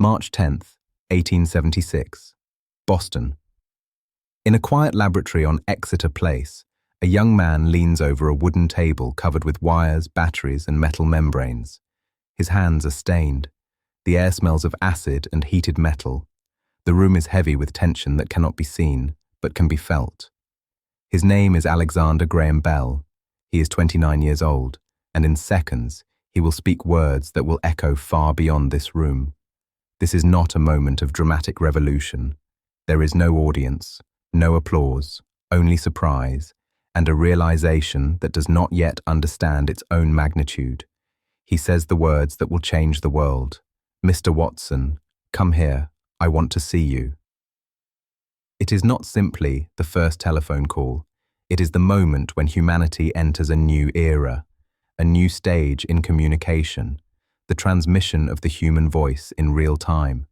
March 10th, 1876. Boston. In a quiet laboratory on Exeter Place, a young man leans over a wooden table covered with wires, batteries, and metal membranes. His hands are stained. The air smells of acid and heated metal. The room is heavy with tension that cannot be seen, but can be felt. His name is Alexander Graham Bell. He is 29 years old, and in seconds, he will speak words that will echo far beyond this room. This is not a moment of dramatic revolution. There is no audience, no applause, only surprise, and a realization that does not yet understand its own magnitude. He says the words that will change the world. "Mr. Watson, come here, I want to see you." It is not simply the first telephone call. It is the moment when humanity enters a new era, a new stage in communication, the transmission of the human voice in real time.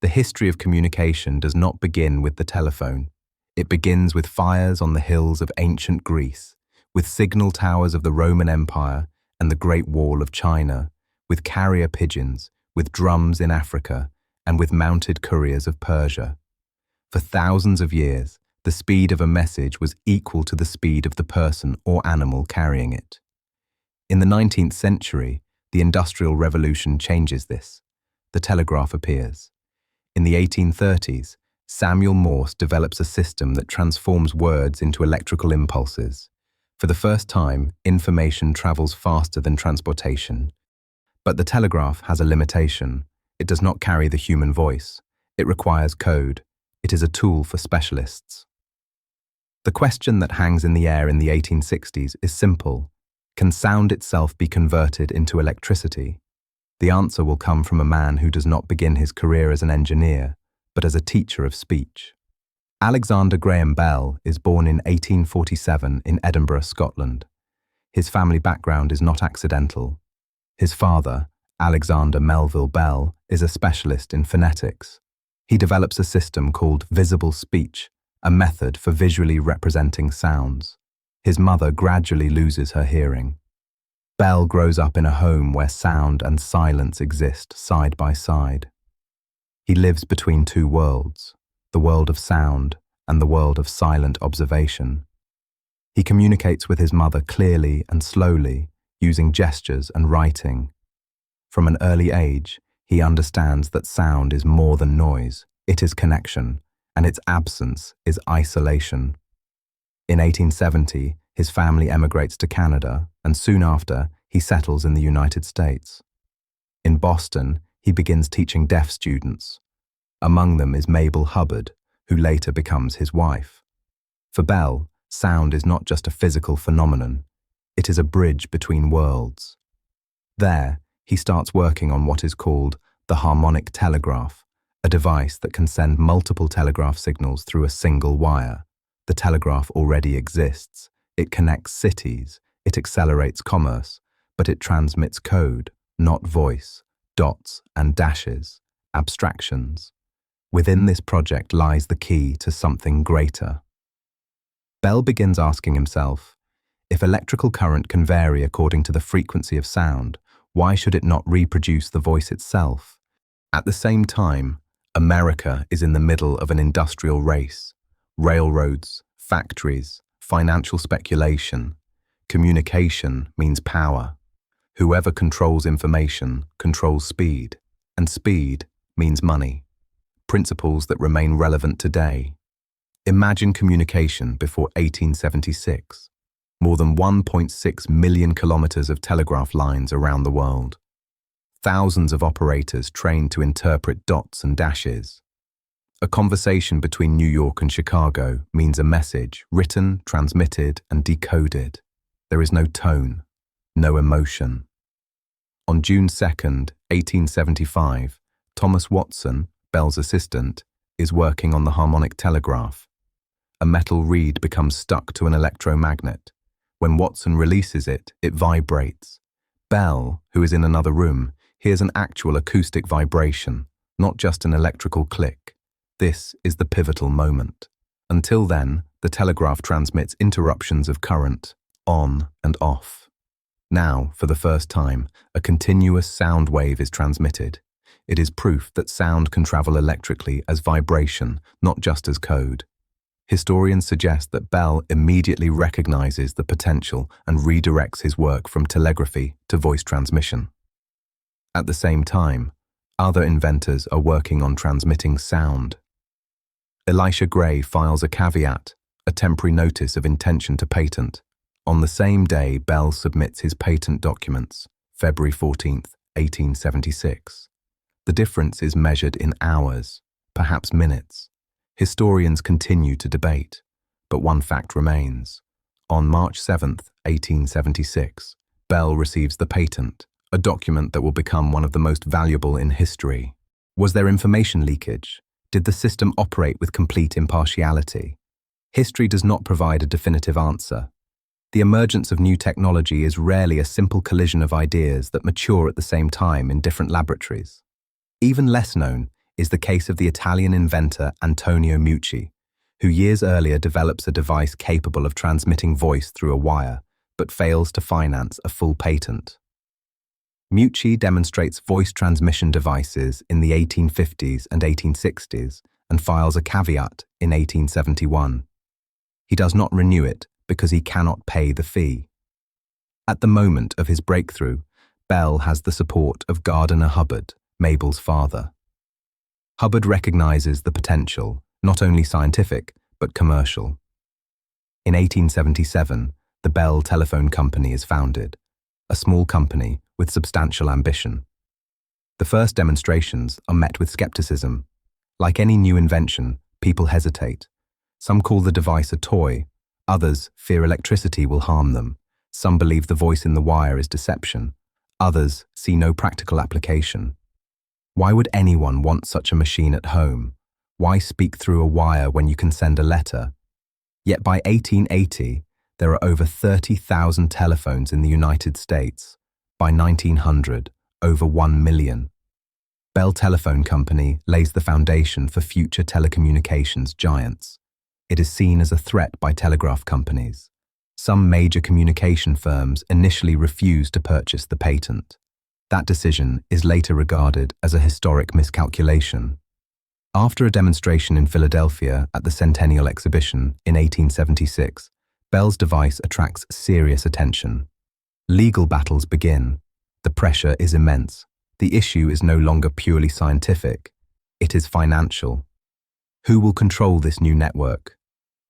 The history of communication does not begin with the telephone. It begins with fires on the hills of ancient Greece, with signal towers of the Roman Empire and the Great Wall of China, with carrier pigeons, with drums in Africa, and with mounted couriers of Persia. For thousands of years, the speed of a message was equal to the speed of the person or animal carrying it. In the 19th century, the Industrial Revolution changes this. The telegraph appears. In the 1830s, Samuel Morse develops a system that transforms words into electrical impulses. For the first time, information travels faster than transportation. But the telegraph has a limitation. It does not carry the human voice. It requires code. It is a tool for specialists. The question that hangs in the air in the 1860s is simple. Can sound itself be converted into electricity? The answer will come from a man who does not begin his career as an engineer, but as a teacher of speech. Alexander Graham Bell is born in 1847 in Edinburgh, Scotland. His family background is not accidental. His father, Alexander Melville Bell, is a specialist in phonetics. He develops a system called visible speech, a method for visually representing sounds. His mother gradually loses her hearing. Bell grows up in a home where sound and silence exist side by side. He lives between two worlds, the world of sound and the world of silent observation. He communicates with his mother clearly and slowly, using gestures and writing. From an early age, he understands that sound is more than noise, it is connection, and its absence is isolation. In 1870, his family emigrates to Canada, and soon after, he settles in the United States. In Boston, he begins teaching deaf students. Among them is Mabel Hubbard, who later becomes his wife. For Bell, sound is not just a physical phenomenon. It is a bridge between worlds. There, he starts working on what is called the harmonic telegraph, a device that can send multiple telegraph signals through a single wire. The telegraph already exists. It connects cities, it accelerates commerce, but it transmits code, not voice, dots and dashes, abstractions. Within this project lies the key to something greater. Bell begins asking himself, if electrical current can vary according to the frequency of sound, why should it not reproduce the voice itself? At the same time, America is in the middle of an industrial race. Railroads, factories, financial speculation. Communication means power. Whoever controls information controls speed, and speed means money. Principles that remain relevant today. Imagine communication before 1876. More than 1.6 million kilometers of telegraph lines around the world. Thousands of operators trained to interpret dots and dashes. A conversation between New York and Chicago means a message written, transmitted, and decoded. There is no tone, no emotion. On June 2nd, 1875, Thomas Watson, Bell's assistant, is working on the harmonic telegraph. A metal reed becomes stuck to an electromagnet. When Watson releases it, it vibrates. Bell, who is in another room, hears an actual acoustic vibration, not just an electrical click. This is the pivotal moment. Until then, the telegraph transmits interruptions of current, on and off. Now, for the first time, a continuous sound wave is transmitted. It is proof that sound can travel electrically as vibration, not just as code. Historians suggest that Bell immediately recognizes the potential and redirects his work from telegraphy to voice transmission. At the same time, other inventors are working on transmitting sound. Elisha Gray files a caveat, a temporary notice of intention to patent. On the same day, Bell submits his patent documents, February 14, 1876. The difference is measured in hours, perhaps minutes. Historians continue to debate, but one fact remains. On March 7, 1876, Bell receives the patent, a document that will become one of the most valuable in history. Was there information leakage? Did the system operate with complete impartiality? History does not provide a definitive answer. The emergence of new technology is rarely a simple collision of ideas that mature at the same time in different laboratories. Even less known is the case of the Italian inventor Antonio Meucci, who years earlier develops a device capable of transmitting voice through a wire, but fails to finance a full patent. Meucci demonstrates voice transmission devices in the 1850s and 1860s and files a caveat in 1871. He does not renew it because he cannot pay the fee. At the moment of his breakthrough, Bell has the support of Gardiner Hubbard, Mabel's father. Hubbard recognizes the potential, not only scientific, but commercial. In 1877, the Bell Telephone Company is founded, a small company with substantial ambition. The first demonstrations are met with skepticism. Like any new invention, people hesitate. Some call the device a toy, others fear electricity will harm them. Some believe the voice in the wire is deception. Others see no practical application. Why would anyone want such a machine at home? Why speak through a wire when you can send a letter? Yet by 1880, there are over 30,000 telephones in the United States. By 1900, over 1 million. Bell Telephone Company lays the foundation for future telecommunications giants. It is seen as a threat by telegraph companies. Some major communication firms initially refused to purchase the patent. That decision is later regarded as a historic miscalculation. After a demonstration in Philadelphia at the Centennial Exhibition in 1876, Bell's device attracts serious attention. Legal battles begin. The pressure is immense. The issue is no longer purely scientific. It is financial. Who will control this new network?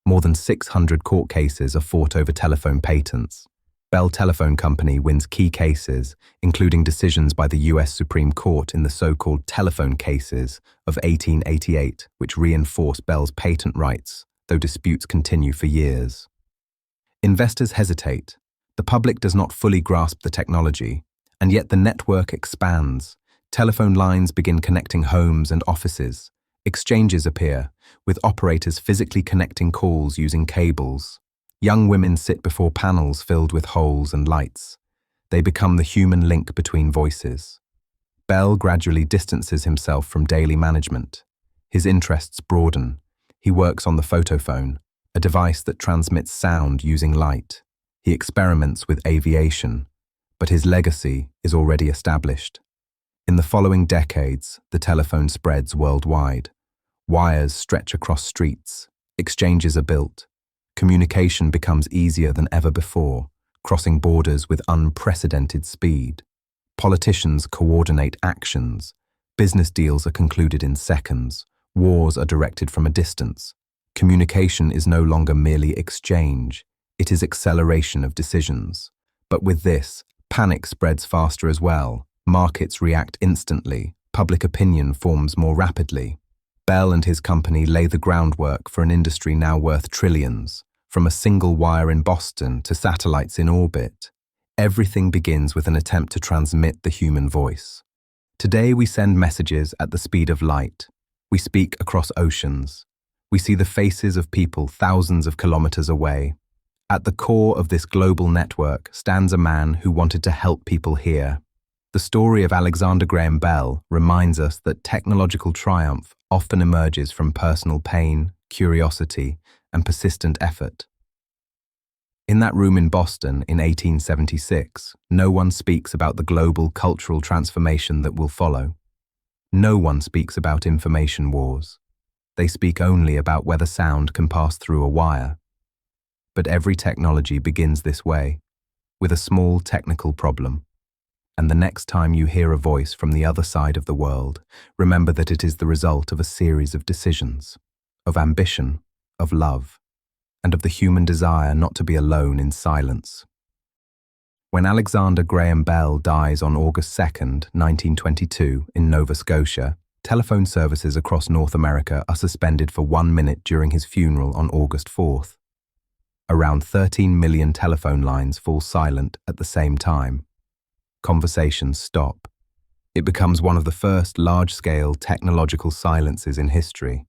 More than 600 court cases are fought over telephone patents. Bell Telephone Company wins key cases, including decisions by the US Supreme Court in the so-called telephone cases of 1888, which reinforce Bell's patent rights, though disputes continue for years. Investors hesitate. The public does not fully grasp the technology, and yet the network expands. Telephone lines begin connecting homes and offices. Exchanges appear, with operators physically connecting calls using cables. Young women sit before panels filled with holes and lights. They become the human link between voices. Bell gradually distances himself from daily management. His interests broaden. He works on the photophone, a device that transmits sound using light. He experiments with aviation, but his legacy is already established. In the following decades, the telephone spreads worldwide. Wires stretch across streets. Exchanges are built. Communication becomes easier than ever before, crossing borders with unprecedented speed. Politicians coordinate actions. Business deals are concluded in seconds. Wars are directed from a distance. Communication is no longer merely exchange. It is acceleration of decisions. But with this, panic spreads faster as well. Markets react instantly. Public opinion forms more rapidly. Bell and his company lay the groundwork for an industry now worth trillions. From a single wire in Boston to satellites in orbit, everything begins with an attempt to transmit the human voice. Today we send messages at the speed of light. We speak across oceans. We see the faces of people thousands of kilometers away. At the core of this global network stands a man who wanted to help people hear. The story of Alexander Graham Bell reminds us that technological triumph often emerges from personal pain, curiosity, and persistent effort. In that room in Boston in 1876, no one speaks about the global cultural transformation that will follow. No one speaks about information wars. They speak only about whether sound can pass through a wire. But every technology begins this way, with a small technical problem. And the next time you hear a voice from the other side of the world, remember that it is the result of a series of decisions, of ambition, of love, and of the human desire not to be alone in silence. When Alexander Graham Bell dies on August 2nd, 1922, in Nova Scotia, telephone services across North America are suspended for 1 minute during his funeral on August 4th. Around 13 million telephone lines fall silent at the same time. Conversations stop. It becomes one of the first large-scale technological silences in history.